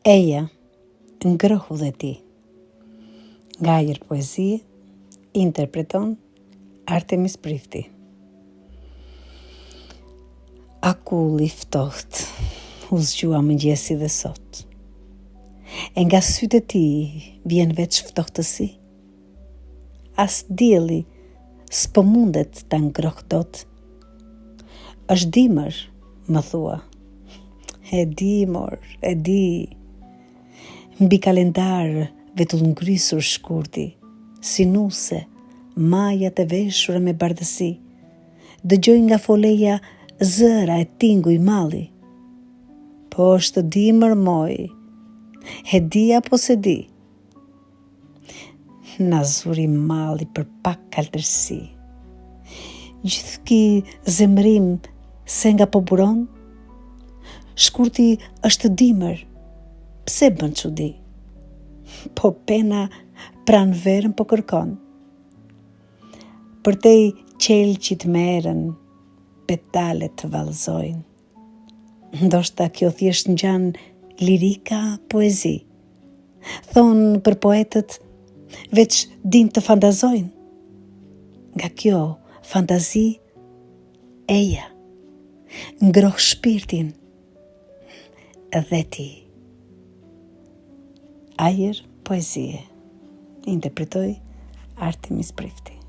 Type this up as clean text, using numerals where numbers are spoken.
Eja, ngrohu dhe ti. Nga Ajër Poezie, interpreton Artemis Prifti. Akulli ftoht, u zgjua mëngjesi dhe sot. E nga sytë e ti vjen veç ftohtësi. As dielli s'po mundet ta ngroh dot. Është dimër, më thua. E di, mor, e di. Mbi kalendar vetull ngrysur shkurti, si nuse, majat e veshura me bardësi. Dëgjoj nga foleja zëra e tinguj malli. Po është dimër, moj, e di apo se di? Na zuri malli për pak kaltërsi. Gjithki zemrim se nga po buron? Shkurti është dimër, pse bën çudi? Po pena pran verën po kërkon. Përtej qelqit merren, petalet të vallëzojnë. Ndoshta kjo thjesht ngjan lirika, poezi. Thonë për poetët, veç din të fantazojnë. Nga kjo fantazi, eja, ngroh shpirtin, dhe ti. Ajër Poezie, interpretoj Artemis Prifti.